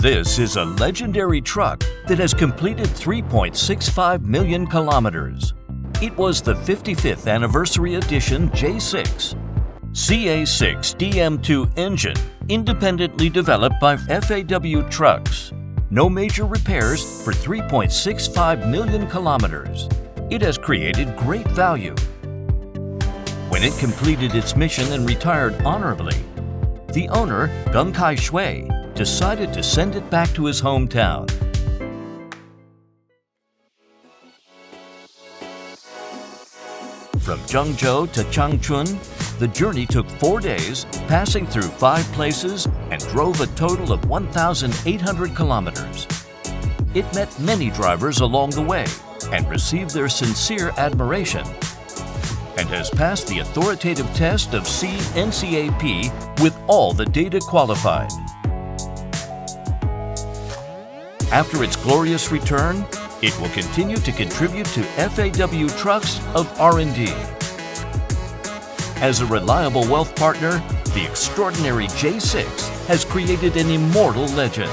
This is a legendary truck that has completed 3.65 million kilometers. It was the 55th anniversary edition J6. CA6 DM2 engine, independently developed by FAW Trucks. No major repairs for 3.65 million kilometers. It has created great value. When it completed its mission and retired honorably, the owner, Gung Kai Shui, decided to send it back to his hometown. From Zhengzhou to Changchun, the journey took 4 days, passing through 5 places, and drove a total of 1,800 kilometers. It met many drivers along the way and received their sincere admiration, and has passed the authoritative test of CNCAP with all the data qualified. After its glorious return, it will continue to contribute to FAW Trucks of R&D. As a reliable wealth partner, the extraordinary J6 has created an immortal legend.